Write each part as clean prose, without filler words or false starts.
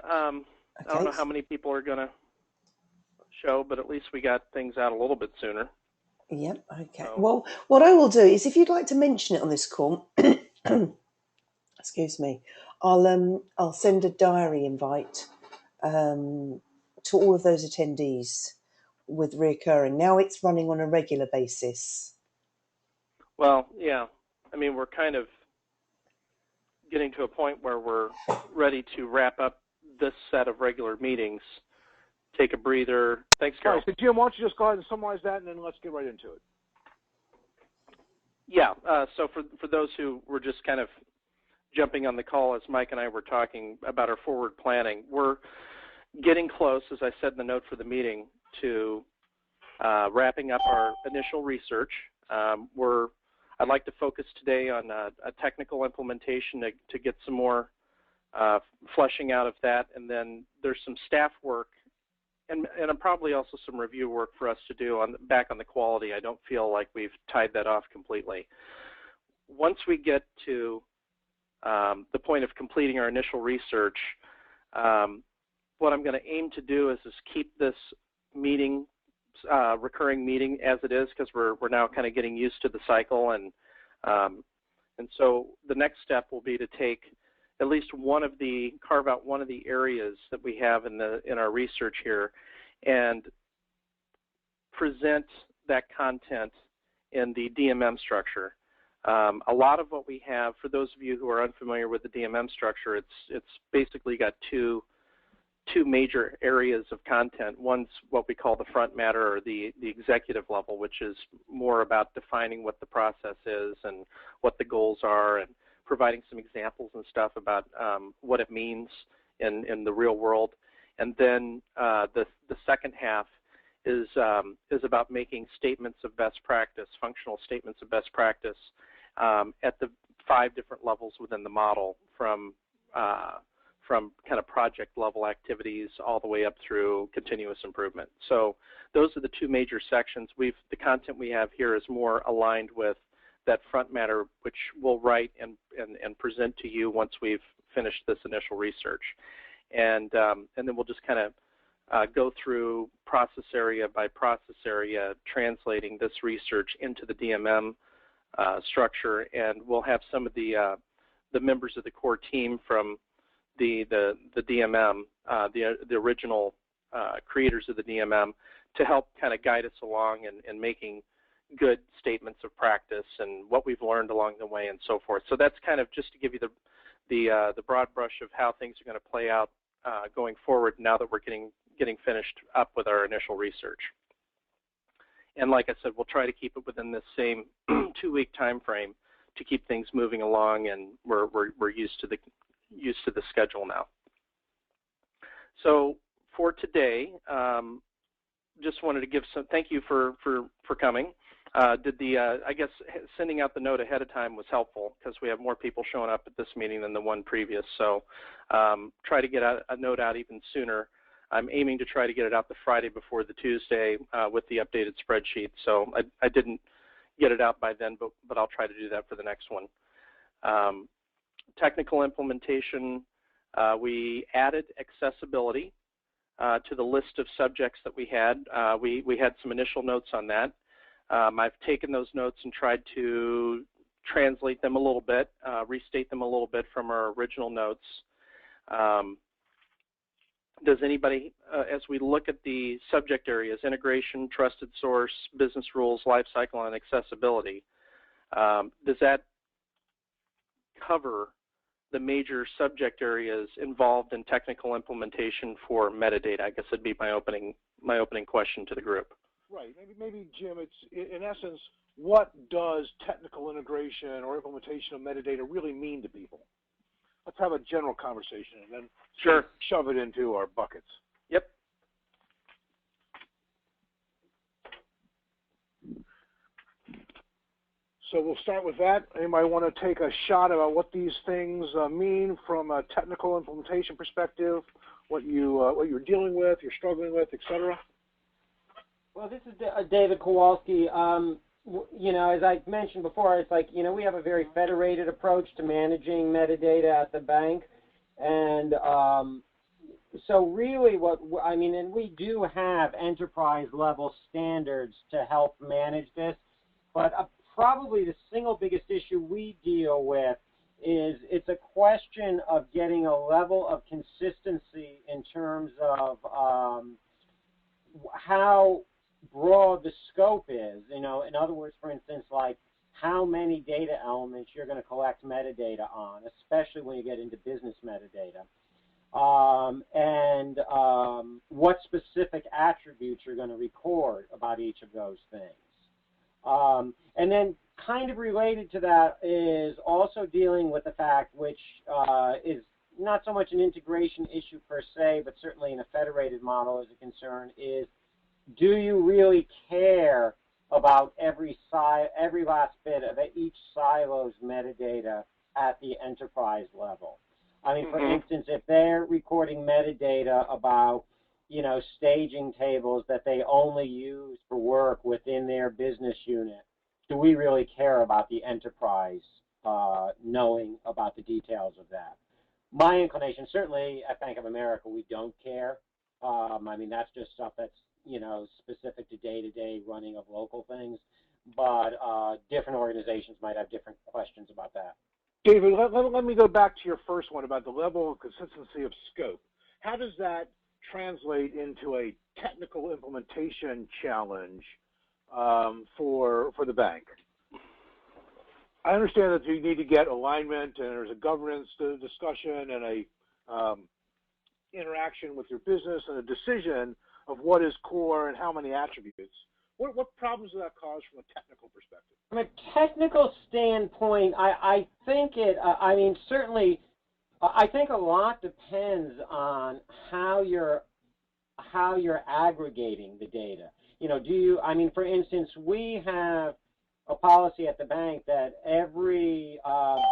I don't know how many people are going to show, but at least we got things out a little bit sooner. Yep, okay. So, well, what I will do is if you'd like to mention it on this call, excuse me, I'll send a diary invite to all of those attendees with reoccurring. Now it's running on a regular basis. Well, yeah. I mean, we're kind of getting to a point where we're ready to wrap up this set of regular meetings, take a breather. Thanks, Carol. All right, so Jim, why don't you just go ahead and summarize that, and then let's get right into it. Yeah, so for those who were just kind of jumping on the call as Mike and I were talking about our forward planning, we're getting close, as I said in the note for the meeting, to wrapping up our initial research. I'd like to focus today on a technical implementation to get some more fleshing out of that, and then there's some staff work and probably also some review work for us to do back on the quality. I don't feel like we've tied that off completely. Once we get to the point of completing our initial research, what I'm going to aim to do is keep this meeting, recurring meeting as it is, because we're now kind of getting used to the cycle, and so the next step will be to take at least carve out one of the areas that we have in our research here, and present that content in the DMM structure. A lot of what we have, for those of you who are unfamiliar with the DMM structure, it's basically got two major areas of content. One's what we call the front matter, or the executive level, which is more about defining what the process is and what the goals are, and providing some examples and stuff about what it means in the real world. And then the second half is about making statements of best practice, functional statements of best practice, at the 5 different levels within the model, from kind of project level activities all the way up through continuous improvement. So those are the 2 major sections. The content we have here is more aligned with that front matter, which we'll write and present to you once we've finished this initial research. And then we'll just kind of go through process area by process area, translating this research into the DMM structure, and we'll have some of the members of the core team from the DMM, the original creators of the DMM, to help kind of guide us along in making good statements of practice and what we've learned along the way and so forth. So that's kind of just to give you the broad brush of how things are going to play out going forward now that we're getting finished up with our initial research. And like I said, we'll try to keep it within this same 2-week time frame to keep things moving along, and we're used to the schedule now. So for today, just wanted to give some thank you for coming. I guess sending out the note ahead of time was helpful, because we have more people showing up at this meeting than the one previous. So try to get a note out even sooner. I'm aiming to try to get it out the Friday before the Tuesday with the updated spreadsheet. So I didn't get it out by then, but I'll try to do that for the next one. Technical implementation, we added accessibility to the list of subjects that we had. We had some initial notes on that. I've taken those notes and tried to translate them a little bit, restate them a little bit from our original notes. Does anybody, as we look at the subject areas, integration, trusted source, business rules, lifecycle, and accessibility, does that cover the major subject areas involved in technical implementation for metadata? I guess it'd be my opening question to the group. Right. Maybe Jim, it's in essence, what does technical integration or implementation of metadata really mean to people? Let's have a general conversation and then sure shove it into our buckets. Yep. So we'll start with that. Anybody want to take a shot about what these things mean from a technical implementation perspective, what you're dealing with, you're struggling with, etc.? Well, this is David Kowalski. As I mentioned before, it's like, we have a very federated approach to managing metadata at the bank. And, So really and we do have enterprise level standards to help manage this, but probably the single biggest issue we deal with is it's a question of getting a level of consistency in terms of how broad the scope is. In other words, for instance, like how many data elements you're going to collect metadata on, especially when you get into business metadata, and what specific attributes you're going to record about each of those things. And then kind of related to that is also dealing with the fact, which is not so much an integration issue per se, but certainly in a federated model is a concern, is do you really care about every last bit of each silo's metadata at the enterprise level? I mean, for instance, if they're recording metadata about, staging tables that they only use for work within their business unit, do we really care about the enterprise knowing about the details of that? My inclination, certainly at Bank of America, we don't care. I mean, that's just stuff that's, specific to day-to-day running of local things. But different organizations might have different questions about that. David, let me go back to your first one about the level of consistency of scope. How does that translate into a technical implementation challenge for the bank? I understand that you need to get alignment, and there's a governance discussion and a interaction with your business and a decision of what is core and how many attributes. What problems does that cause from a technical perspective? From a technical standpoint, I think certainly, I think a lot depends on how you're aggregating the data. For instance, we have a policy at the bank that every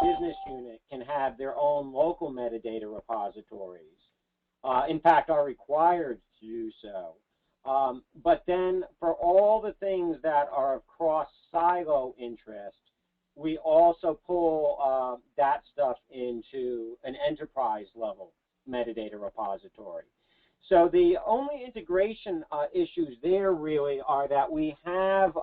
business unit can have their own local metadata repositories. In fact, are required to do so. But then for all the things that are of cross-silo interest, we also pull that stuff into an enterprise-level metadata repository. So the only integration issues there really are that we have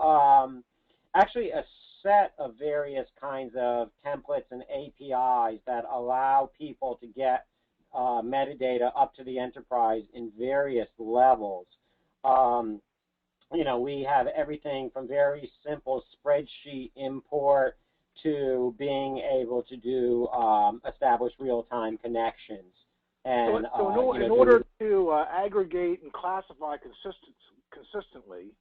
actually a set of various kinds of templates and APIs that allow people to get metadata up to the enterprise in various levels. We have everything from very simple spreadsheet import to being able to do establish real-time connections. And in order to aggregate and classify consistently,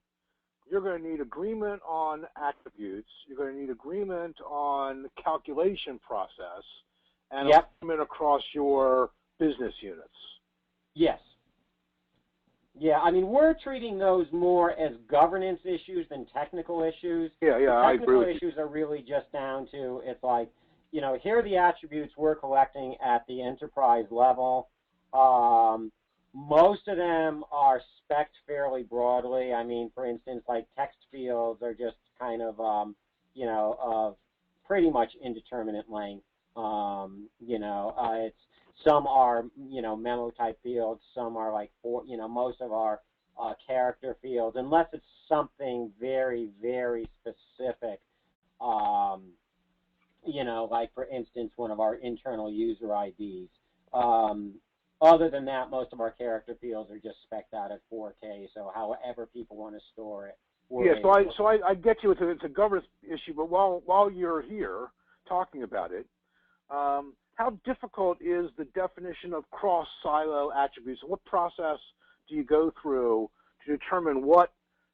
you're going to need agreement on attributes. You're going to need agreement on the calculation process, and agreement across your business units. Yes. Yeah, I mean, we're treating those more as governance issues than technical issues. Yeah, I agree with you. Technical issues are really just down to, it's like, here are the attributes we're collecting at the enterprise level. Most of them are spec'd fairly broadly. I mean, for instance, like text fields are just kind of, of pretty much indeterminate length. It's some are, memo type fields. Some are like most of our character fields, unless it's something very, very specific. Like for instance, one of our internal user IDs. Other than that, most of our character fields are just spec'd out at 4K. So however people want to store it. So I get you. It's a governance issue, but while you're here talking about it, how difficult is the definition of cross-silo attributes? What process do you go through to determine what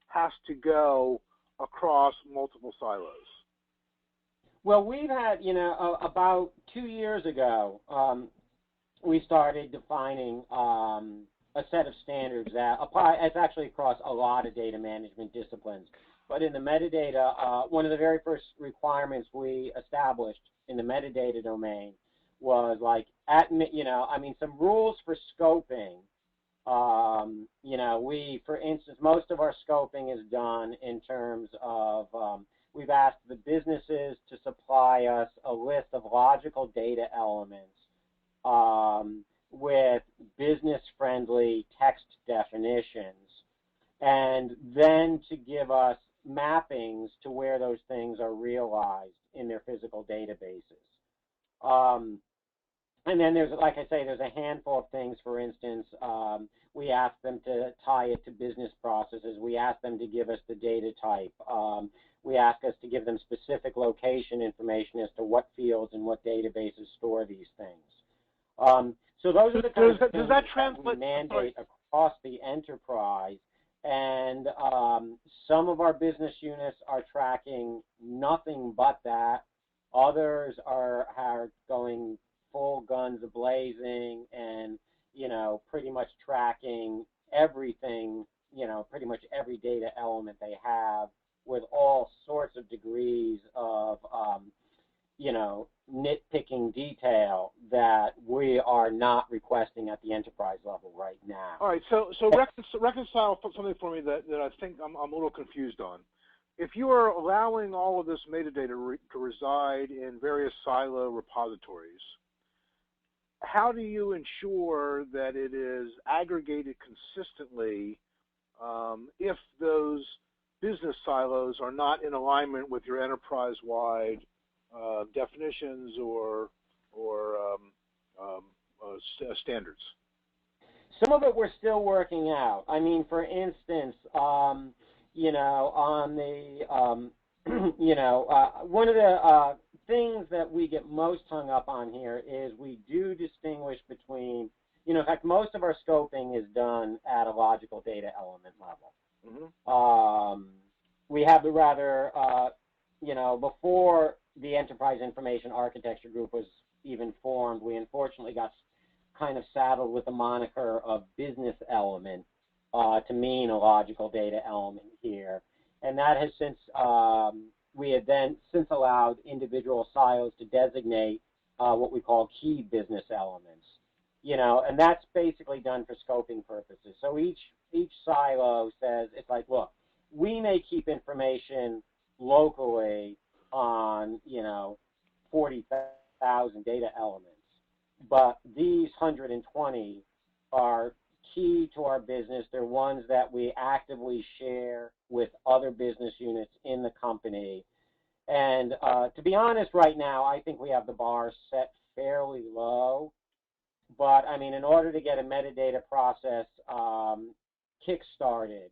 has to go across multiple silos? Well, we've had, about 2 years ago, we started defining a set of standards that apply. It's actually across a lot of data management disciplines. But in the metadata, one of the very first requirements we established in the metadata domain was like, some rules for scoping. For instance, most of our scoping is done in terms of, we've asked the businesses to supply us a list of logical data elements with business-friendly like I say, there's a handful of things. For instance, we ask them to tie it to business processes. We ask them to give us the data type. We ask us to give them specific location information as to what fields and what databases store these things. So those are the kinds of things that we mandate across the enterprise. And some of our business units are tracking nothing but that. Others are going full guns a-blazing and, pretty much tracking everything, pretty much every data element they have with all sorts of degrees of, nitpicking detail that we are not requesting at the enterprise level right now. All right, so reconcile something for me that I think I'm a little confused on. If you are allowing all of this metadata to reside in various silo repositories, how do you ensure that it is aggregated consistently if those business silos are not in alignment with your enterprise-wide definitions or standards? Some of it we're still working out. I mean, for instance, on the, one of the things that we get most hung up on here is we do distinguish between, in fact, most of our scoping is done at a logical data element level. Mm-hmm. We have the rather, before the Enterprise Information Architecture Group was even formed, we unfortunately got kind of saddled with the moniker of business element to mean a logical data element here. And that has since, we have then since allowed individual silos to designate what we call key business elements. And that's basically done for scoping purposes. So each silo says, it's like, look, we may keep information locally on, 40,000 data elements, but these 120 are key to our business. They're ones that we actively share with other business units in the company. And to be honest, right now, I think we have the bar set fairly low. But, I mean, in order to get a metadata process kick-started,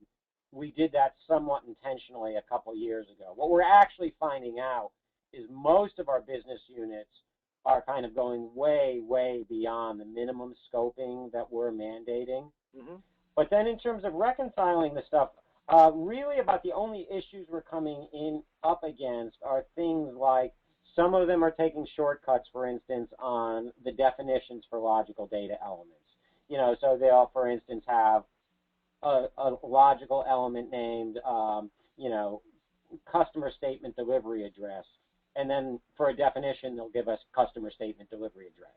we did that somewhat intentionally a couple years ago. What we're actually finding out is most of our business units are kind of going way, way beyond the minimum scoping that we're mandating. Mm-hmm. But then in terms of reconciling the stuff, really about the only issues we're coming in up against are things like some of them are taking shortcuts, for instance, on the definitions for logical data elements. So they'll, for instance, have a logical element named, customer statement delivery address. And then for a definition, they'll give us customer statement delivery address.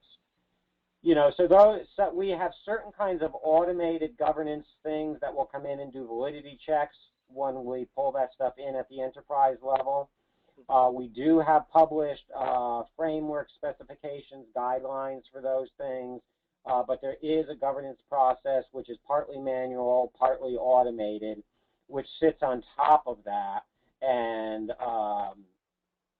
So we have certain kinds of automated governance things that will come in and do validity checks when we pull that stuff in at the enterprise level. We do have published framework specifications, guidelines for those things, but there is a governance process which is partly manual, partly automated, which sits on top of that. And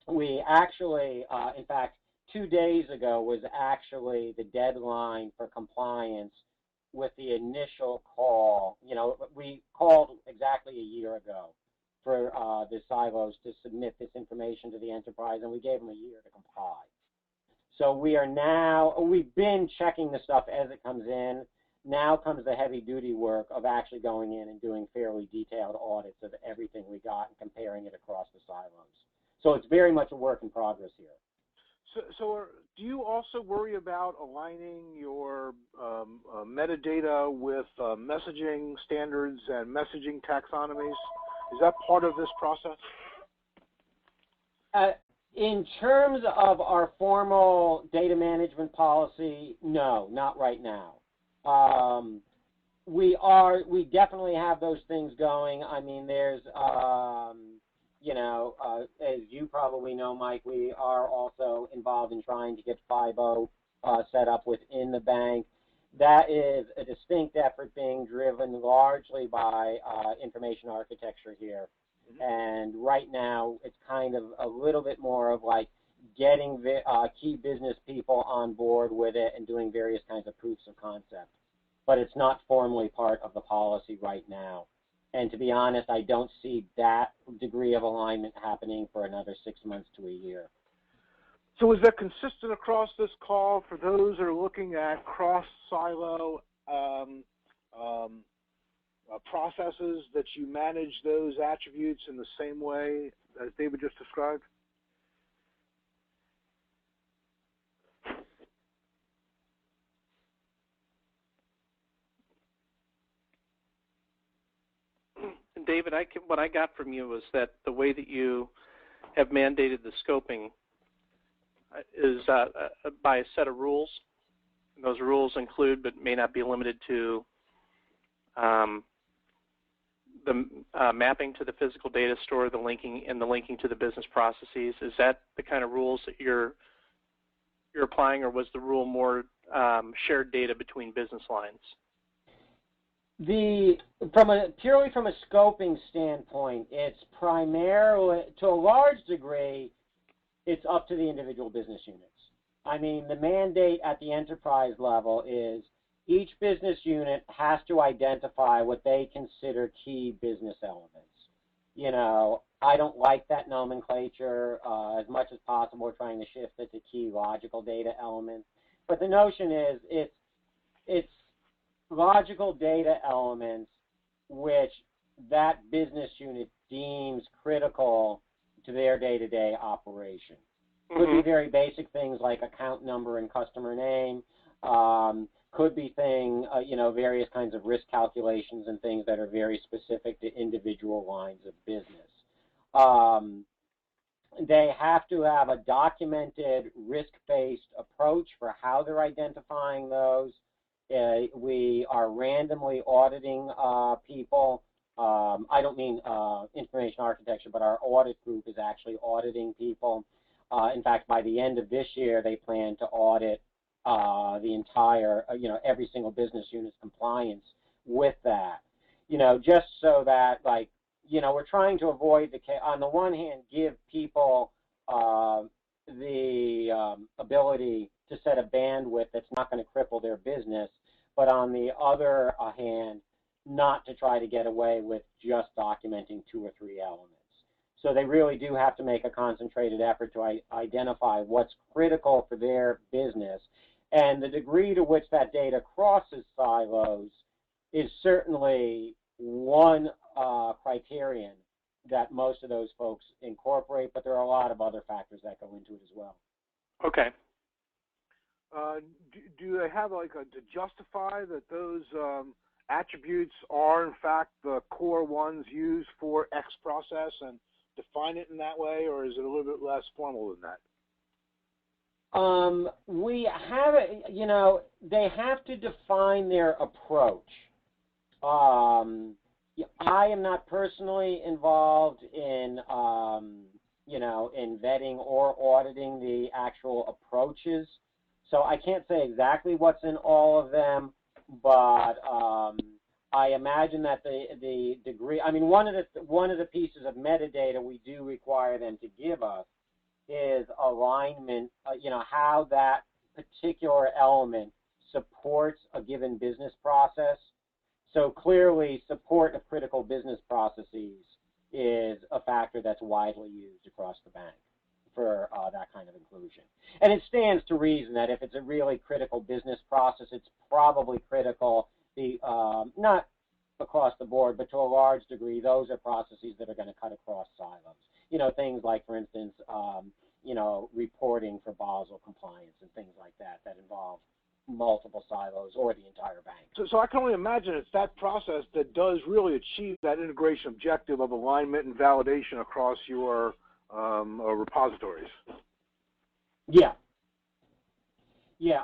we actually, in fact, 2 days ago was actually the deadline for compliance with the initial call. We called exactly a year ago for the silos to submit this information to the enterprise, and we gave them a year to comply. So we've been checking the stuff as it comes in. Now comes the heavy-duty work of actually going in and doing fairly detailed audits of everything we got and comparing it across the silos. So it's very much a work in progress here. So do you also worry about aligning your metadata with messaging standards and messaging taxonomies? Is that part of this process? In terms of our formal data management policy, no, not right now. We definitely have those things going. I mean, there's, as you probably know, Mike, we are also involved in trying to get 5.0 set up within the bank. That is a distinct effort being driven largely by information architecture here. Mm-hmm. And right now, it's kind of a little bit more of like getting the key business people on board with it and doing various kinds of proofs of concept. But it's not formally part of the policy right now. And to be honest, I don't see that degree of alignment happening for another 6 months to a year. So is that consistent across this call for those that are looking at cross-silo processes, that you manage those attributes in the same way as David just described? David, what I got from you was that the way that you have mandated the scoping is by a set of rules. And those rules include, but may not be limited to, the mapping to the physical data store, the linking to the business processes. Is that the kind of rules that you're applying, or was the rule more shared data between business lines? Purely from a scoping standpoint, it's primarily, to a large degree, it's up to the individual business units. I mean, the mandate at the enterprise level is each business unit has to identify what they consider key business elements. You know, I don't like that nomenclature. As much as possible, we're trying to shift it to key logical data elements. But the notion is it's logical data elements which that business unit deems critical to their day-to-day operation. Could be very basic things like account number and customer name. Could be various kinds of risk calculations and things that are very specific to individual lines of business. They have to have a documented risk-based approach for how they're identifying those. We are randomly auditing people. I don't mean information architecture, but our audit group is actually auditing people. In fact, by the end of this year, they plan to audit the entire, every single business unit's compliance with that. Just so that, we're trying to avoid on the one hand, give people the ability to set a bandwidth that's not going to cripple their business, but on the other hand, not to try to get away with just documenting 2 or 3 elements. So they really do have to make a concentrated effort to identify what's critical for their business. And the degree to which that data crosses silos is certainly one criterion that most of those folks incorporate, but there are a lot of other factors that go into it as well. Okay. Do they have to justify that those attributes are in fact the core ones used for X process and define it in that way, or is it a little bit less formal than that? We have, they have to define their approach. I am not personally involved in, in vetting or auditing the actual approaches. So I can't say exactly what's in all of them, but I imagine that the degree, one of the pieces of metadata we do require them to give us is alignment, how that particular element supports a given business process. So clearly, support of critical business processes is a factor that's widely used across the bank for that kind of inclusion. And it stands to reason that if it's a really critical business process, it's probably critical, not across the board, but to a large degree, those are processes that are going to cut across silos. Things like, for instance, reporting for Basel compliance and things like that involve multiple silos or the entire bank. So I can only imagine it's that process that does really achieve that integration objective of alignment and validation across your repositories. Yeah. Yeah,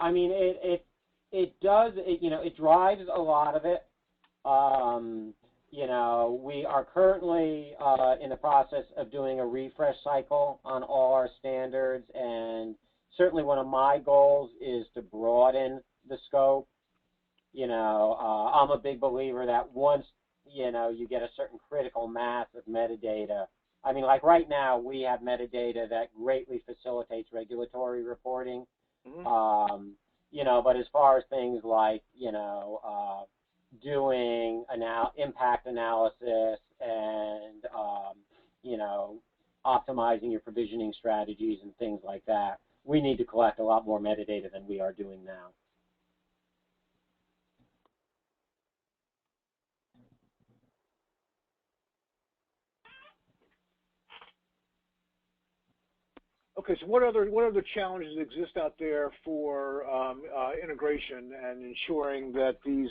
it does, it drives a lot of it. We are currently in the process of doing a refresh cycle on all our standards, and certainly one of my goals is to broaden the scope. I'm a big believer that once, you get a certain critical mass of metadata, I mean, like right now, we have metadata that greatly facilitates regulatory reporting. Mm-hmm. You know, but as far as things like, doing impact analysis and, you know, optimizing your provisioning strategies and things like that, we need to collect a lot more metadata than we are doing now. Okay, so what other challenges exist out there for integration and ensuring that these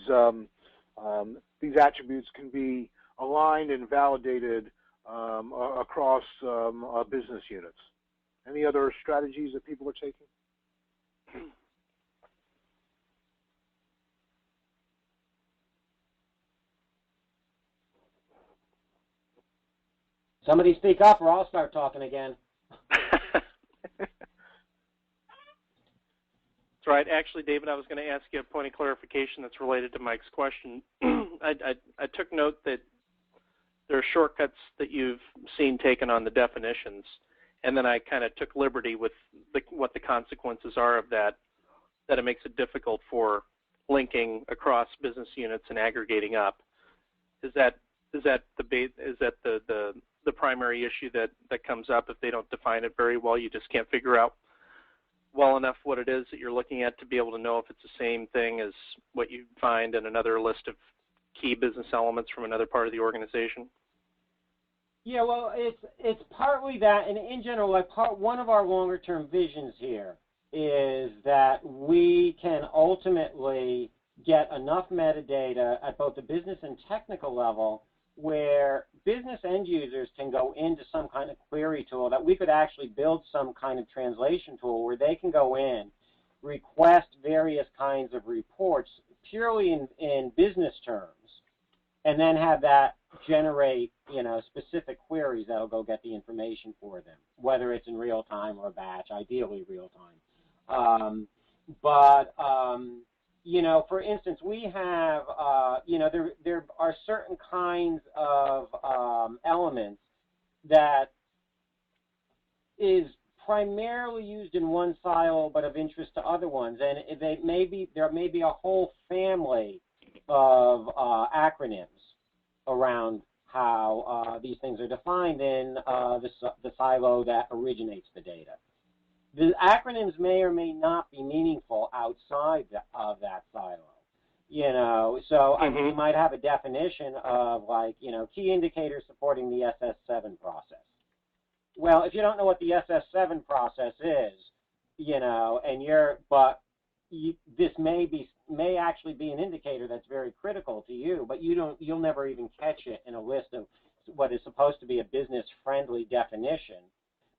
attributes can be aligned and validated across business units? Any other strategies that people are taking? Somebody speak up or I'll start talking again. That's right. Actually, David, I was going to ask you a point of clarification that's related to Mike's question. I took note that there are shortcuts that you've seen taken on the definitions, and then I kind of took liberty with what the consequences are of that it makes it difficult for linking across business units and aggregating up. Is that the primary issue that comes up? If they don't define it very well, you just can't figure out well enough what it is that you're looking at to be able to know if it's the same thing as what you find in another list of key business elements from another part of the organization? Yeah, well, it's partly that, and in general, like one of our longer-term visions here is that we can ultimately get enough metadata at both the business and technical level where business end users can go into some kind of query tool, that we could actually build some kind of translation tool where they can go in, request various kinds of reports purely in business terms, and then have that generate, specific queries that'll go get the information for them, whether it's in real time or batch, ideally real time. For instance, we have, there are certain kinds of elements that is primarily used in one silo but of interest to other ones, and there may be a whole family of acronyms around how these things are defined in the silo that originates the data. The acronyms may or may not be meaningful outside of that silo. So I mean, you might have a definition of key indicators supporting the SS7 process. Well, if you don't know what the SS7 process is, this may actually be an indicator that's very critical to you, but you'll never even catch it in a list of what is supposed to be a business-friendly definition,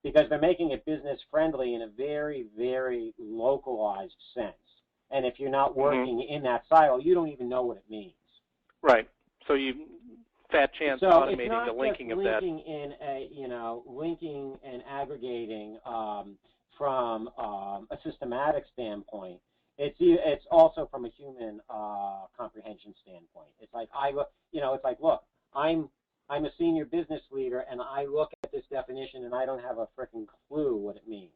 because they're making it business-friendly in a very, very localized sense. And if you're not working in that silo, you don't even know what it means. Right. So fat chance automating the linking of that. Linking and aggregating from a systematic standpoint. It's also from a human comprehension standpoint. It's like look, I'm a senior business leader, and I look at this definition, and I don't have a freaking clue what it means.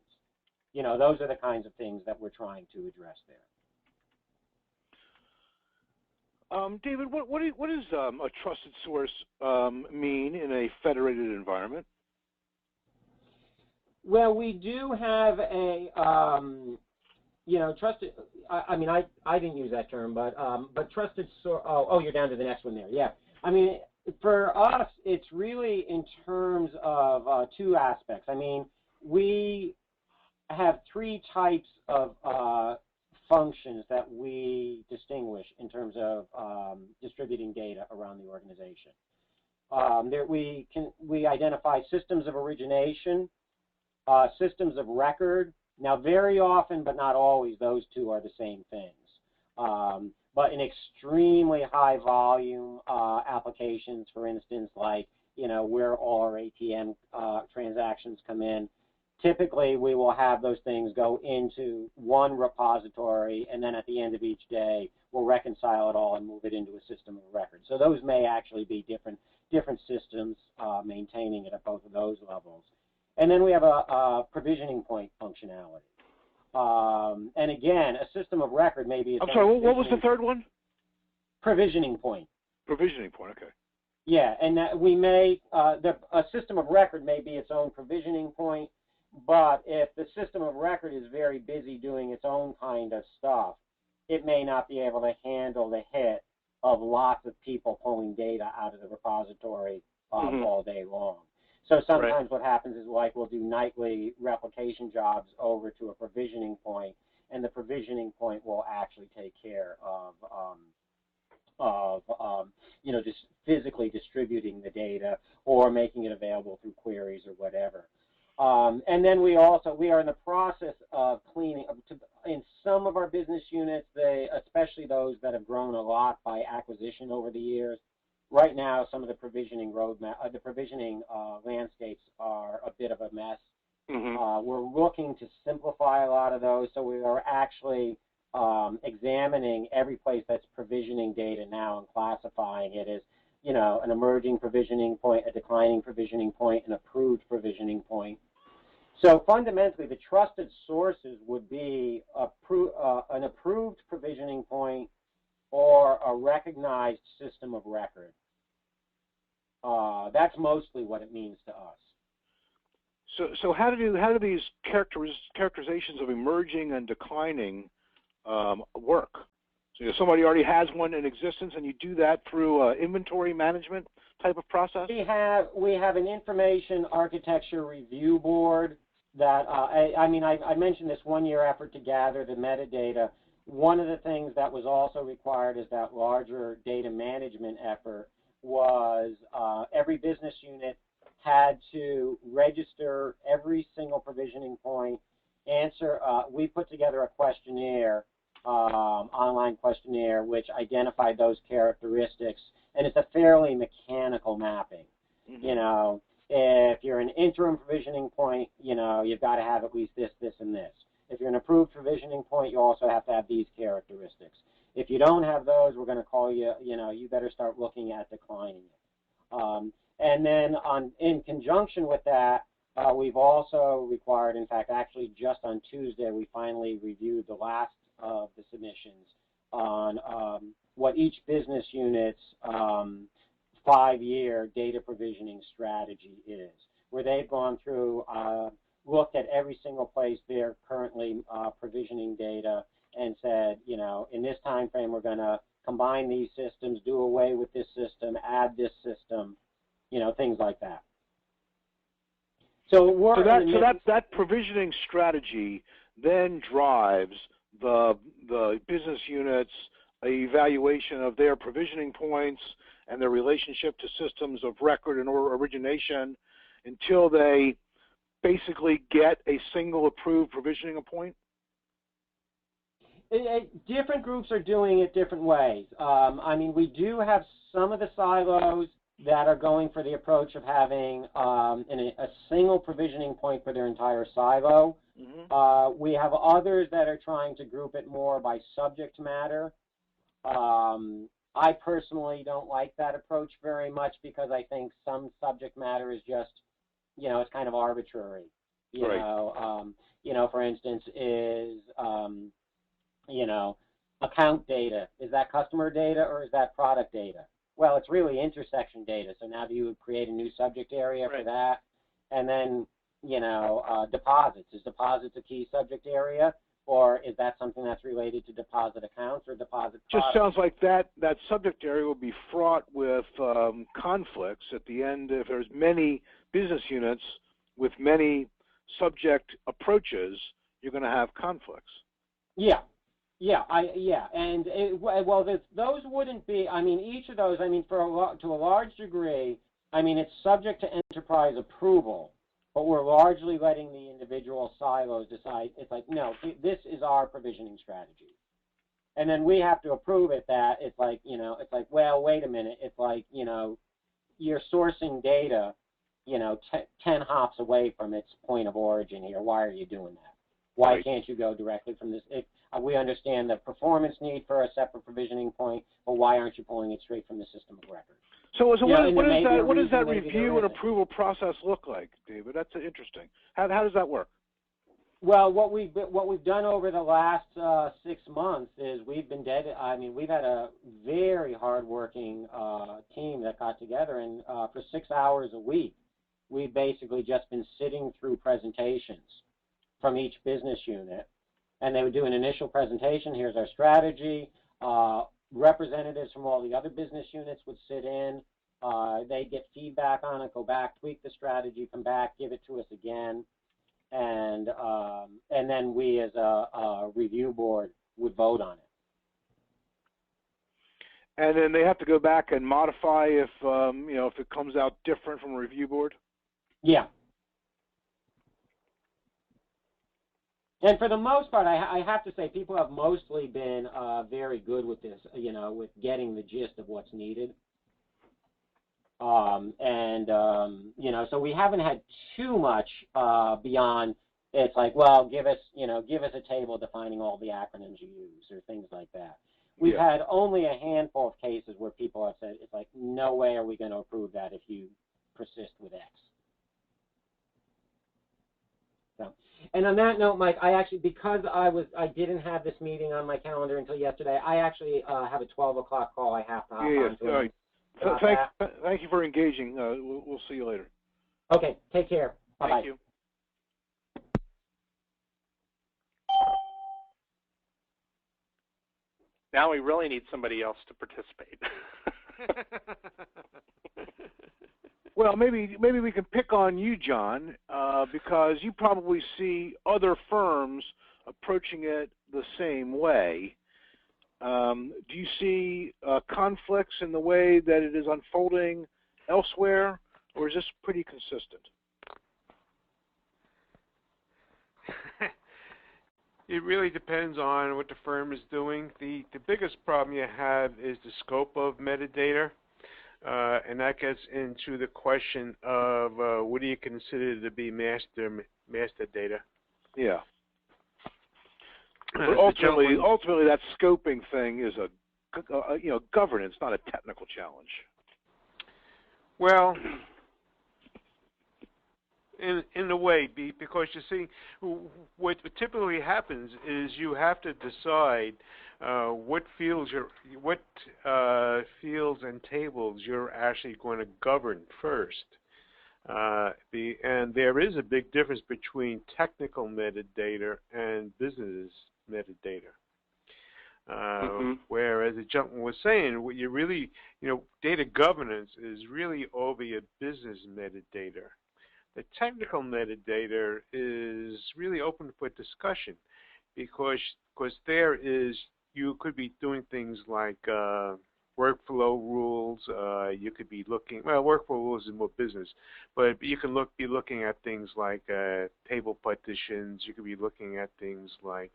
Those are the kinds of things that we're trying to address there. David, what does a trusted source mean in a federated environment? Well, we do have a trusted. I mean, I didn't use that term, but trusted source. Oh, you're down to the next one there. Yeah. I mean, for us, it's really in terms of two aspects. I mean, we have three types of functions that we distinguish in terms of distributing data around the organization. We identify systems of origination, systems of record. Now, very often, but not always, those two are the same things. But in extremely high volume applications, for instance, like where all our ATM transactions come in, typically we will have those things go into one repository, and then at the end of each day, we'll reconcile it all and move it into a system of record. So those may actually be different systems maintaining it at both of those levels. And then we have a provisioning point functionality. And again, a system of record may be... I'm sorry, what was the third one? Provisioning point. Provisioning point, okay. Yeah, and that we may, a system of record may be its own provisioning point, but if the system of record is very busy doing its own kind of stuff, it may not be able to handle the hit of lots of people pulling data out of the repository all day long. So sometimes what happens is, like, we'll do nightly replication jobs over to a provisioning point, and the provisioning point will actually take care of you know, just physically distributing the data or making it available through queries or whatever. And then we are in the process of cleaning in some of our business units, especially those that have grown a lot by acquisition over the years. Right now, some of the provisioning landscapes are a bit of a mess. We're looking to simplify a lot of those, so we are actually examining every place that's provisioning data now and classifying it as, you know, an emerging provisioning point, a declining provisioning point, an approved provisioning point. So fundamentally, the trusted sources would be an approved provisioning point or a recognized system of record. That's mostly what it means to us. So how do these characterizations of emerging and declining work? So if somebody already has one in existence, and you do that through inventory management type of process? We have an information architecture review board that I mentioned this one-year effort to gather the metadata. One of the things that was also required is that larger data management effort was every business unit had to register every single provisioning point, we put together a questionnaire, online questionnaire, which identified those characteristics, and it's a fairly mechanical mapping. You know, if you're an interim provisioning point, you know, you've got to have at least this, this, and this. If you're an approved provisioning point, you also have to have these characteristics. If you don't have those, we're going to call you, you know, you better start looking at declining it. And then in conjunction with that, we've also required, in fact, actually just on Tuesday, we finally reviewed the last of the submissions on what each business unit's 5-year data provisioning strategy is, where they've gone through, looked at every single place they're currently provisioning data and said, you know, in this time frame, we're going to combine these systems, do away with this system, add this system, you know, things like that. So that provisioning strategy then drives the business units' evaluation of their provisioning points and their relationship to systems of record and origination until they basically get a single approved provisioning point? Different groups are doing it different ways. I mean, we do have some of the silos that are going for the approach of having a single provisioning point for their entire silo. We have others that are trying to group it more by subject matter. I personally don't like that approach very much because I think some subject matter is just, you know, it's kind of arbitrary. You know, for instance, is you know, account data, is that customer data or is that product data? Well, it's really intersection data. So now do you create a new subject area for that? And then, you know, deposits. Is deposits a key subject area, or is that something that's related to deposit accounts or deposit products? Just sounds like that subject area will be fraught with conflicts at the end. If there's many business units with many subject approaches, you're going to have conflicts. Yeah. And those wouldn't be. I mean, each of those. I mean, to a large degree, I mean, it's subject to enterprise approval, but we're largely letting the individual silos decide. It's like, no, this is our provisioning strategy, and then we have to approve it. That it's like, you know, it's like, well, wait a minute. It's like, you know, you're sourcing data 10 hops away from its point of origin here. Why are you doing that? Why can't you go directly from this? We understand the performance need for a separate provisioning point, but why aren't you pulling it straight from the system of record? So what does that review and approval process look like, David? That's interesting. How does that work? Well, what we've done over the last 6 months is we've had a very hardworking team that got together, and for 6 hours a week, we've basically just been sitting through presentations from each business unit, and they would do an initial presentation. Here's our strategy. Representatives from all the other business units would sit in. They'd get feedback on it, go back, tweak the strategy, come back, give it to us again. And then we as a review board would vote on it. And then they have to go back and modify if it comes out different from a review board? Yeah. And for the most part, I have to say people have mostly been very good with this, with getting the gist of what's needed. So we haven't had too much beyond it's like, well, give us a table defining all the acronyms you use or things like that. We've had only a handful of cases where people have said, it's like, no way are we going to approve that if you persist with X. So, and on that note, Mike, I actually, because I didn't have this meeting on my calendar until yesterday, I actually have a 12 o'clock call I have to hop on to. All right. Thank you for engaging. We'll see you later. Okay, take care. Bye-bye. Thank you. Now we really need somebody else to participate. Well, maybe we can pick on you, John, because you probably see other firms approaching it the same way. Do you see conflicts in the way that it is unfolding elsewhere, or is this pretty consistent? It really depends on what the firm is doing. The biggest problem you have is the scope of metadata, and that gets into the question of what do you consider to be master data? Yeah. But ultimately, that scoping thing is a governance, not a technical challenge. Well, in a way, because you see, what typically happens is you have to decide what fields and tables you're actually going to govern first. And there is a big difference between technical metadata and business metadata. Whereas the gentleman was saying, what you really, data governance is really over your business metadata. The technical metadata is really open for discussion because you could be doing things like workflow rules. You could be looking, workflow rules is more business, but you can be looking at things like table partitions. You could be looking at things like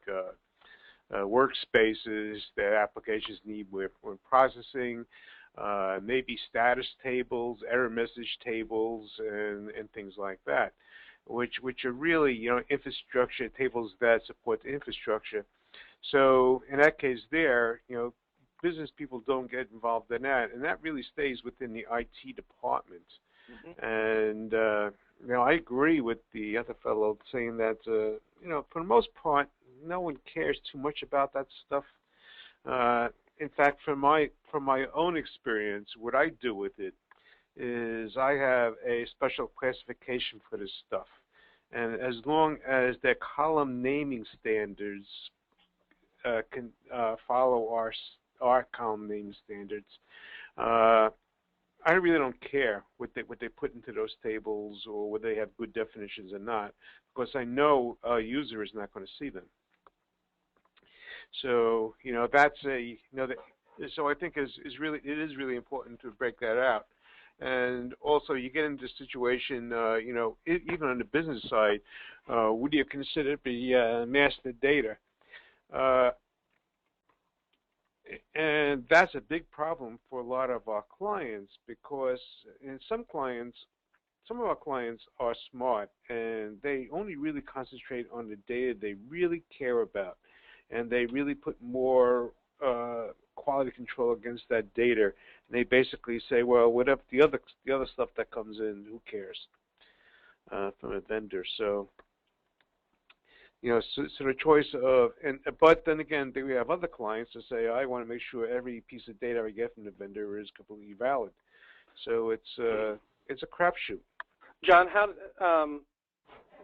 workspaces that applications need when processing. Maybe status tables, error message tables, and things like that, which are really infrastructure tables that support the infrastructure. So in that case, business people don't get involved in that, and that really stays within the IT department. And I agree with the other fellow saying that for the most part, no one cares too much about that stuff. In fact, from my own experience, what I do with it is I have a special classification for this stuff, and as long as their column naming standards can follow our column naming standards, I really don't care what they put into those tables or whether they have good definitions or not, because I know a user is not going to see them. So that's so I think it is really important to break that out. And also you get into a situation, even on the business side, would you consider it be master data? And that's a big problem for a lot of our clients, because in some clients some of our clients are smart, and they only really concentrate on the data they really care about, and they really put more quality control against that data. And they basically say, well, whatever the other stuff that comes in, who cares, from a vendor. So, so the choice of, but then again, we have other clients that say, I want to make sure every piece of data I get from the vendor is completely valid. So it's a crapshoot. John, how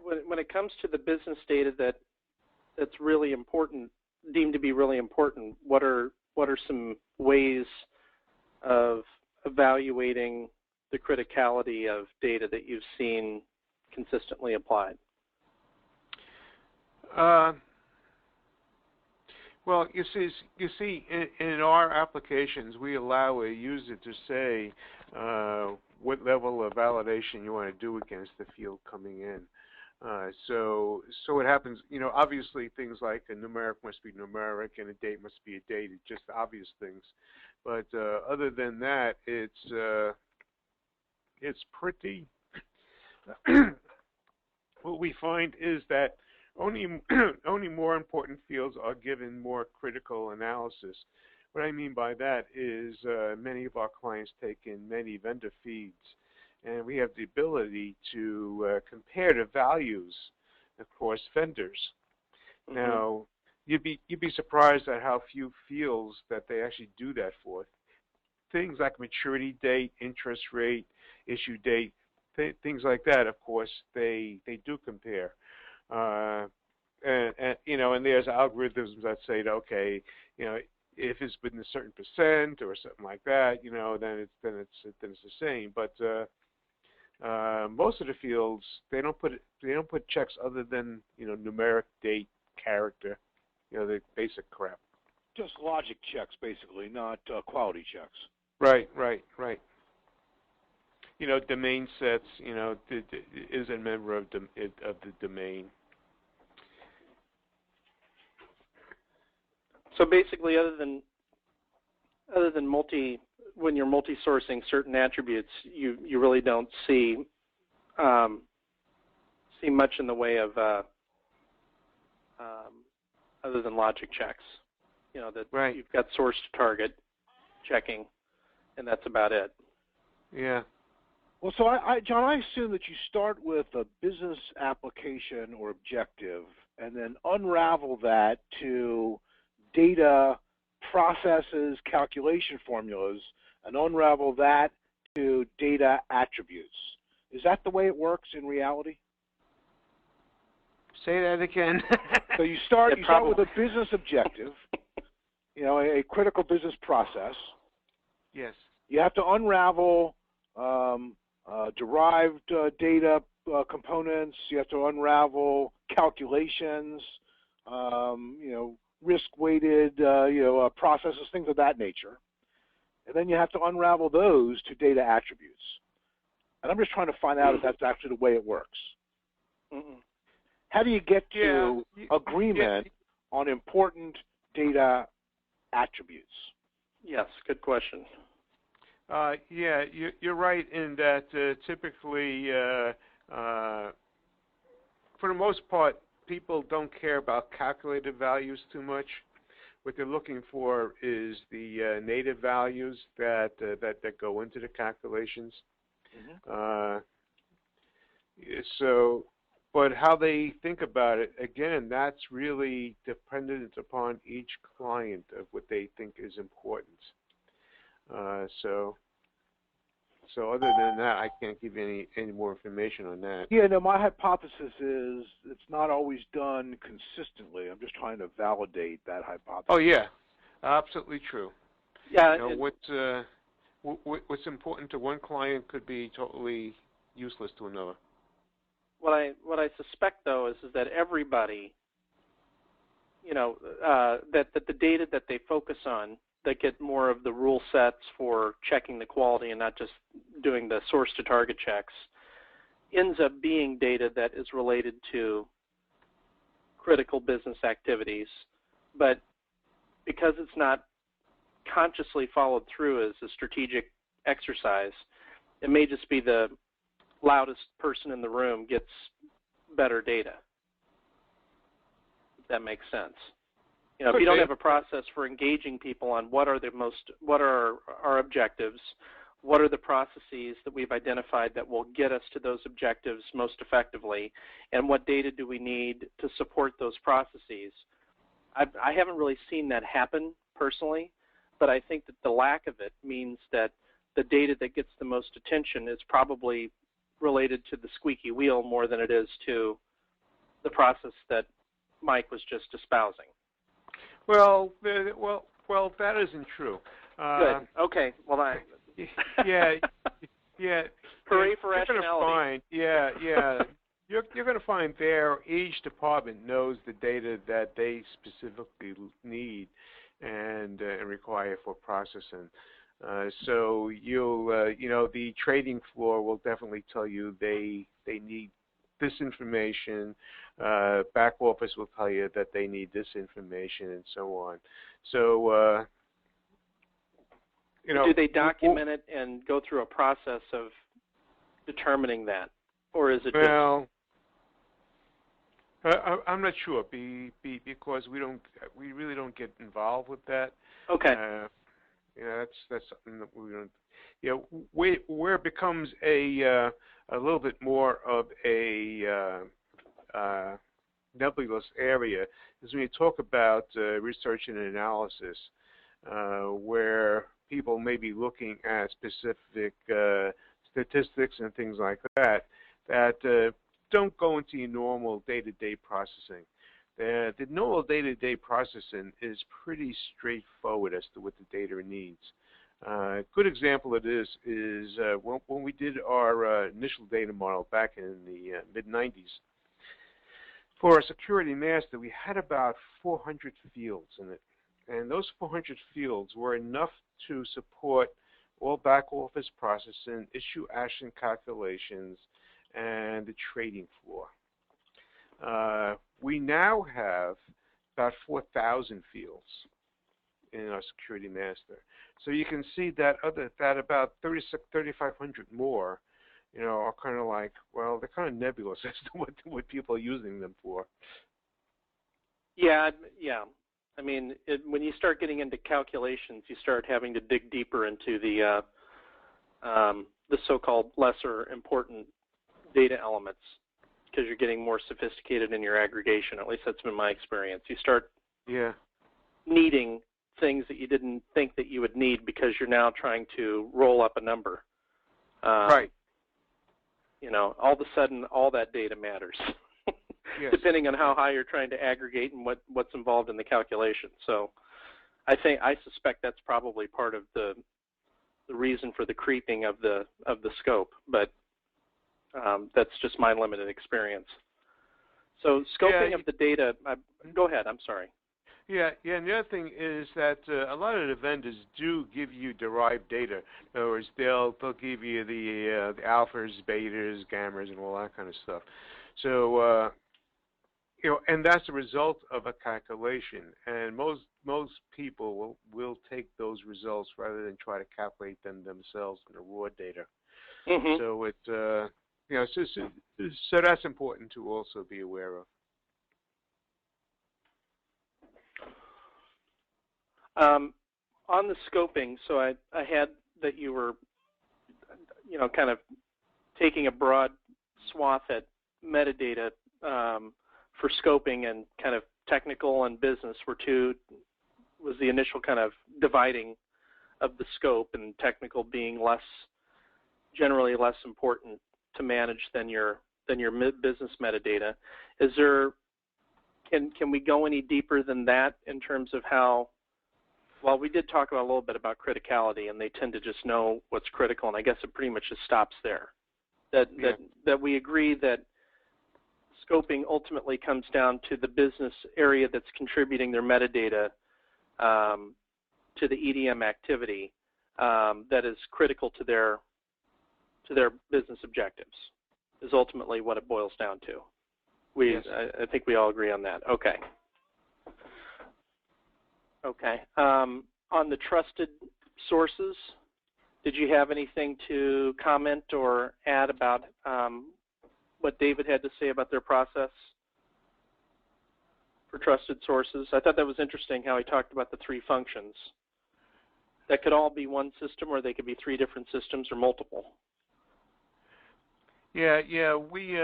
when it comes to the business data that's really important, deemed to be really important, what are some ways of evaluating the criticality of data that you've seen consistently applied? Well, you see, in our applications, we allow a user to say what level of validation you want to do against the field coming in. So what happens, obviously things like a numeric must be numeric and a date must be a date, it's just obvious things. But other than that, it's pretty. What we find is that only more important fields are given more critical analysis. What I mean by that is many of our clients take in many vendor feeds, and we have the ability to compare the values across vendors. Mm-hmm. Now, you'd be surprised at how few fields that they actually do that for. Things like maturity date, interest rate, issue date, things like that. Of course, they do compare. And there's algorithms that say, okay, if it's within a certain percent or something like that, then it's the same. But most of the fields, they don't put checks other than numeric, date, character, the basic crap. Just logic checks, basically, not quality checks. Right. Domain sets, is a member of the domain. So basically, other than when you're multi-sourcing certain attributes, you really don't see much in the way of other than logic checks. That right. You've got source to target checking, and that's about it. Yeah. Well, so John, I assume that you start with a business application or objective, and then unravel that to data processes, calculation formulas, and unravel that to data attributes. Is that the way it works in reality? Say that again. So you start with a business objective, a critical business process. Yes. You have to unravel derived data components. You have to unravel calculations, risk-weighted, processes, things of that nature. And then you have to unravel those to data attributes. And I'm just trying to find out if that's actually the way it works. Mm-mm. How do you get to agreement on important data attributes? Yes, good question. You're right in that typically, for the most part, people don't care about calculated values too much. What they're looking for is the native values that go into the calculations. Mm-hmm. But how they think about it, again, that's really dependent upon each client of what they think is important. So other than that, I can't give you any more information on that. Yeah, no, my hypothesis is it's not always done consistently. I'm just trying to validate that hypothesis. Oh, yeah, absolutely true. Yeah. What's important to one client could be totally useless to another. What I suspect, though, is that everybody, that the data that they focus on, that get more of the rule sets for checking the quality and not just doing the source to target checks, ends up being data that is related to critical business activities. But because it's not consciously followed through as a strategic exercise, it may just be the loudest person in the room gets better data. If that makes sense. You know, if you don't have a process for engaging people on what are our objectives, what are the processes that we've identified that will get us to those objectives most effectively, and what data do we need to support those processes. I haven't really seen that happen personally, but I think that the lack of it means that the data that gets the most attention is probably related to the squeaky wheel more than it is to the process that Mike was just espousing. Well, that isn't true. Good. Okay. Well, yeah. Hooray for rationality. You're going to find each department knows the data that they specifically need and require for processing. So you'll, the trading floor will definitely tell you they need this information. Back office will tell you that they need this information, and so on. So, do they document it and go through a process of determining that, or is it well? I'm not sure, because we really don't get involved with that. Okay. That's something that we don't. Where it becomes a little bit more of a nebulous area is when you talk about research and analysis, where people may be looking at specific statistics and things like that don't go into your normal day-to-day processing. The normal day-to-day processing is pretty straightforward as to what the data needs. A good example of this is when we did our initial data model back in the mid-90s. For our security master, we had about 400 fields in it. And those 400 fields were enough to support all back office processing, issue action calculations, and the trading floor. We now have about 4,000 fields in our security master. So you can see that about 3,500 more, are kind of like, well, they're kind of nebulous as to what people are using them for. Yeah. I mean, when you start getting into calculations, you start having to dig deeper into the so-called lesser important data elements, because you're getting more sophisticated in your aggregation. At least that's been my experience. You start needing things that you didn't think that you would need because you're now trying to roll up a number. Right. All of a sudden, all that data matters, depending on how high you're trying to aggregate and what's involved in the calculation. So I suspect that's probably part of the reason for the creeping of the scope, but that's just my limited experience. So scoping of the data, go ahead, I'm sorry. Yeah, and the other thing is that a lot of the vendors do give you derived data. In other words, they'll give you the alphas, betas, gammas, and all that kind of stuff. So, and that's a result of a calculation. And most people will take those results rather than try to calculate them themselves in the raw data. Mm-hmm. So so that's important to also be aware of. On the scoping, so I had that you were, kind of taking a broad swath at metadata for scoping, and kind of technical and business was the initial kind of dividing of the scope, and technical being generally less important to manage than your business metadata. Can we go any deeper than that in terms of how? Well, we did talk a little bit about criticality, and they tend to just know what's critical, and I guess it pretty much just stops there. That we agree that scoping ultimately comes down to the business area that's contributing their metadata to the EDM activity that is critical to their business objectives, is ultimately what it boils down to. I think we all agree on that. Okay. On the trusted sources, Did you have anything to comment or add about what David had to say about their process for trusted sources? I thought that was interesting how he talked about the 3 functions. That could all be one system, or they could be 3 different systems or multiple. Yeah, we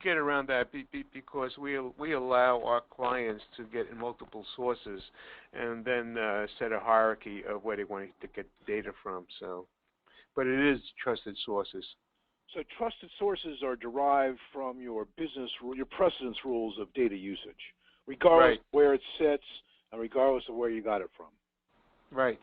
get around that because we allow our clients to get in multiple sources, and then set a hierarchy of where they want to get data from. So, but it is trusted sources. So trusted sources are derived from your your precedence rules of data usage, regardless of where it sits and regardless of where you got it from. Right.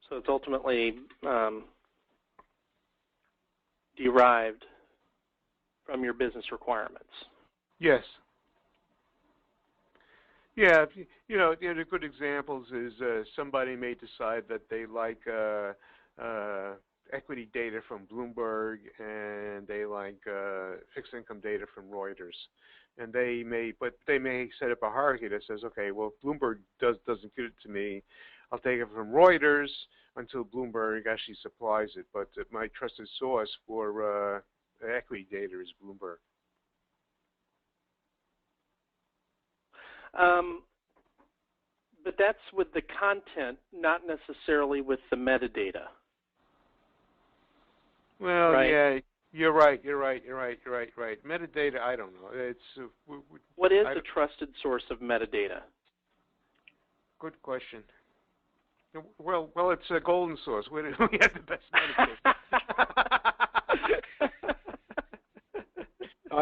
So it's ultimately derived from your business requirements. Yes. Yeah, the good examples is somebody may decide that they like equity data from Bloomberg and they like fixed income data from Reuters, and they may set up a hierarchy that says, okay, well, Bloomberg doesn't give it to me. I'll take it from Reuters until Bloomberg actually supplies it, but my trusted source for equity data is Bloomberg. But that's with the content, not necessarily with the metadata. Well, right? Yeah, you're right. Metadata, I don't know. It's what is a trusted source of metadata? Good question. Well, it's a golden source. We have the best metadata.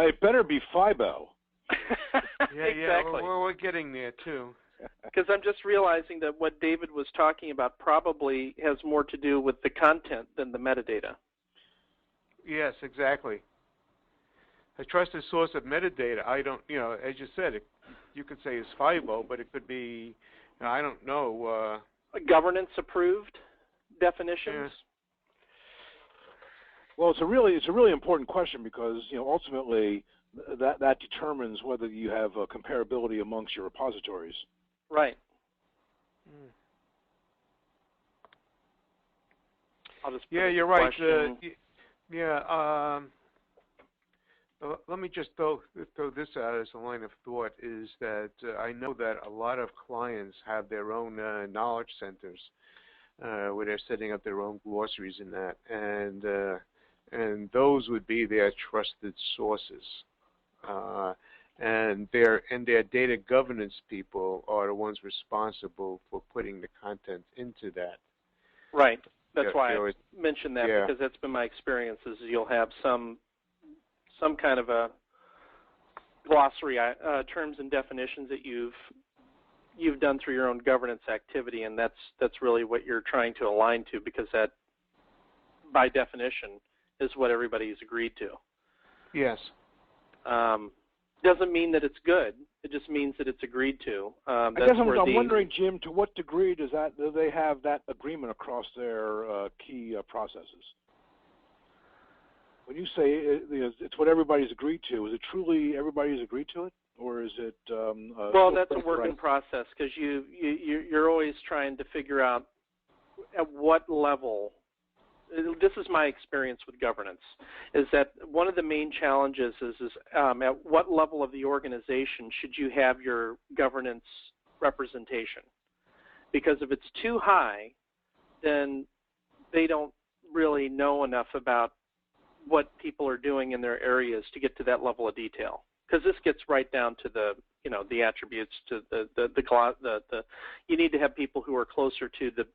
It better be FIBO. Exactly. We're getting there too. Because I'm just realizing that what David was talking about probably has more to do with the content than the metadata. Yes, exactly. A trusted source of metadata, I don't, as you said, you could say it's FIBO, but it could be, I don't know. Governance approved definitions? Yeah. Well, it's a really important question because ultimately that determines whether you have comparability amongst your repositories. Right. Mm. I'll just you're right. Let me just throw this out as a line of thought, is that I know that a lot of clients have their own knowledge centers where they're setting up their own glossaries in that, and those would be their trusted sources. And their data governance people are the ones responsible for putting the content into that. Right. That's why I mentioned that, because that's been my experience, is you'll have some kind of a glossary, terms and definitions that you've done through your own governance activity, and that's really what you're trying to align to, because that, by definition, is what everybody's agreed to. Yes. Doesn't mean that it's good. It just means that it's agreed to. I guess I'm wondering, Jim, to what degree do they have that agreement across their key processes? When you say it's what everybody's agreed to, is it truly everybody's agreed to it, or is it? Well, that's a work in process, because you're always trying to figure out at what level. This is my experience with governance, is that one of the main challenges is at what level of the organization should you have your governance representation? Because if it's too high, then they don't really know enough about what people are doing in their areas to get to that level of detail. Because this gets right down to the attributes, to the you need to have people who are closer to the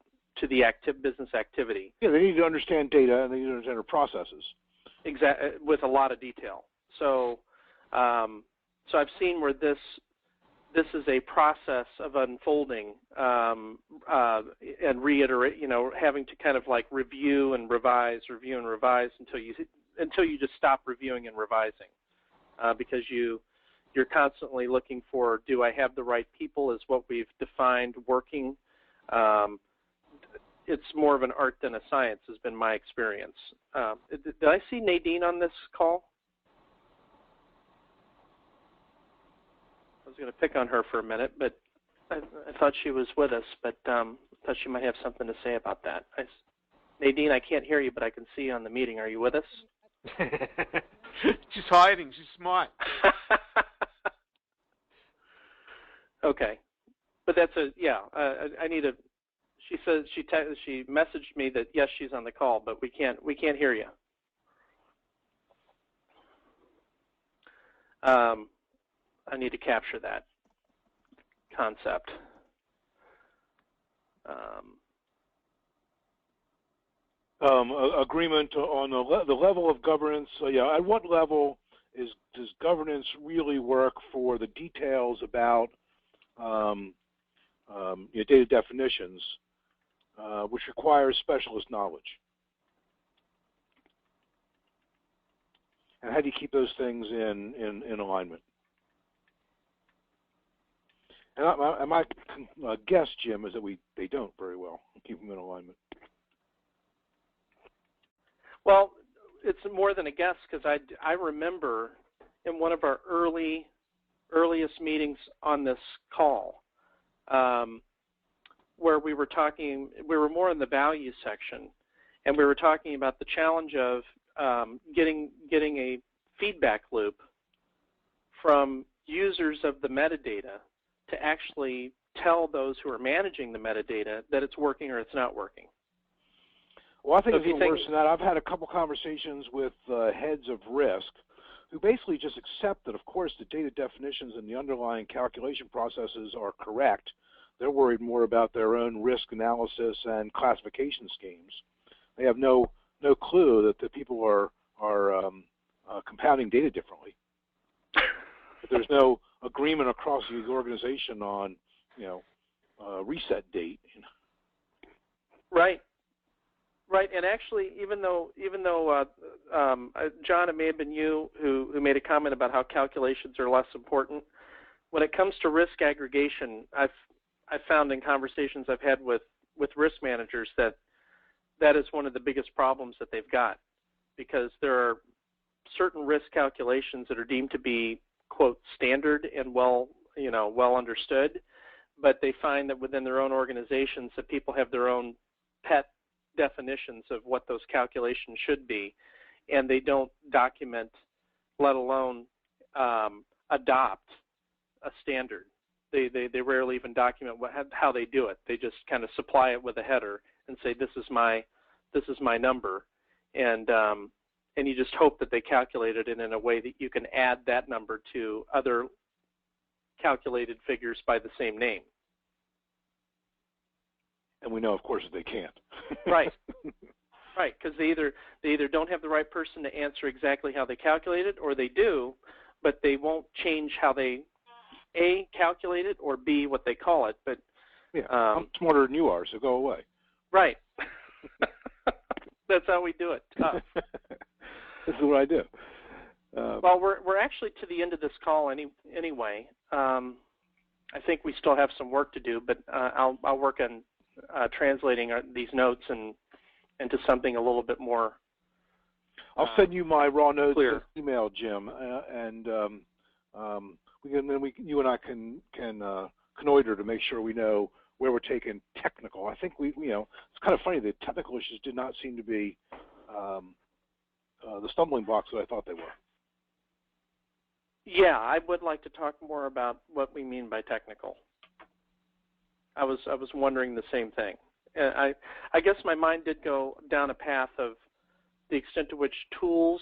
business activity. Yeah, they need to understand data and they need to understand their processes. Exactly, with a lot of detail. So, so I've seen where this is a process of unfolding and reiterate. Having to kind of like review and revise until you just stop reviewing and revising, because you're constantly looking for, do I have the right people? Is what we've defined working? it's more of an art than a science has been my experience. Did I see Nadine on this call? I was going to pick on her for a minute, but I thought she was with us, but I thought she might have something to say about that. Nadine, I can't hear you, but I can see you on the meeting. Are you with us? She's hiding. She's smart. Okay, but that's I need a. She says she messaged me that yes, she's on the call, but we can't hear you. I need to capture that concept. Agreement on the level of governance. Yeah, at what level does governance really work for the details about data definitions, which requires specialist knowledge? And how do you keep those things in alignment? And my guess, Jim, is that they don't very well keep them in alignment. Well, it's more than a guess, because I remember in one of our earliest meetings on this call, where we were more in the value section, and we were talking about the challenge of getting a feedback loop from users of the metadata to actually tell those who are managing the metadata that it's working or it's not working. Well, I think it's even worse than that. I've had a couple conversations with heads of risk who basically just accept that, of course, the data definitions and the underlying calculation processes are correct. They're worried more about their own risk analysis and classification schemes. They have no clue that the people are compounding data differently. But there's no agreement across the organization on, reset date. Right. Right, and actually, even though John, it may have been you who made a comment about how calculations are less important. When it comes to risk aggregation, I've found in conversations I've had with risk managers that is one of the biggest problems that they've got, because there are certain risk calculations that are deemed to be, quote, standard and well understood, but they find that within their own organizations that people have their own pet definitions of what those calculations should be, and they don't document, let alone adopt a standard. They rarely even document how they do it. They just kind of supply it with a header and say, this is my number, and you just hope that they calculated it in a way that you can add that number to other calculated figures by the same name. And we know, of course, that they can't. Right, right, because they either don't have the right person to answer exactly how they calculate it, or they do, but they won't change how they A, calculate it, or B, what they call it. But yeah, I'm smarter than you are, so go away. Right. That's how we do it. This is what I do. Well, we're actually to the end of this call anyway. I think we still have some work to do, but I'll work on translating these notes into something a little bit more. I'll send you my raw notes clear. Email, Jim, and you and I can connoiter to make sure we know where we're taking technical. I think it's kind of funny that technical issues did not seem to be the stumbling blocks that I thought they were. Yeah, I would like to talk more about what we mean by technical. I was wondering the same thing. I guess my mind did go down a path of the extent to which tools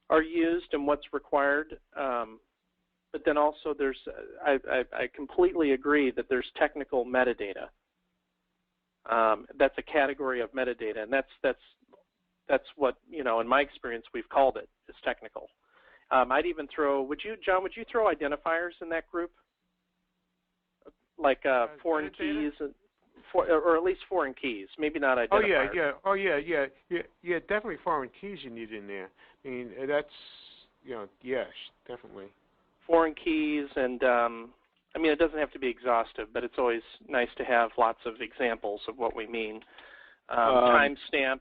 are used and what's required, but then also I completely agree that there's technical metadata. That's a category of metadata, and that's what in my experience we've called it, is technical. I'd even throw. John? Would you throw identifiers in that group? Like foreign keys, or at least foreign keys, maybe not identifiers. Oh yeah, definitely foreign keys you need in there. I mean, that's, yes, definitely. Foreign keys, and it doesn't have to be exhaustive, but it's always nice to have lots of examples of what we mean. timestamps.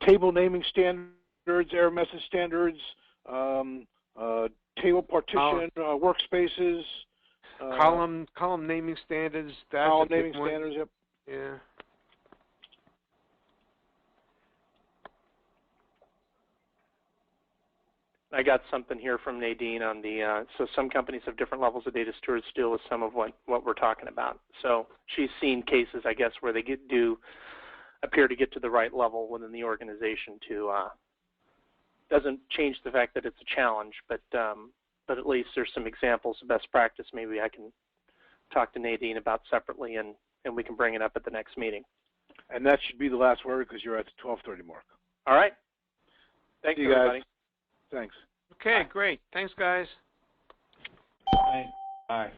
Table naming standards, error message standards, table partition, workspaces. Column naming standards. That's column naming standards. Yep. Yeah. I got something here from Nadine on the, so some companies have different levels of data storage to deal with some of what we're talking about. So she's seen cases, I guess, where they appear to get to the right level within the organization to, doesn't change the fact that it's a challenge, but at least there's some examples of best practice maybe I can talk to Nadine about separately, and we can bring it up at the next meeting. And that should be the last word because you're at the 12:30 mark. All right. Thank you, everybody. Thanks. Okay, great. Thanks, guys. Bye.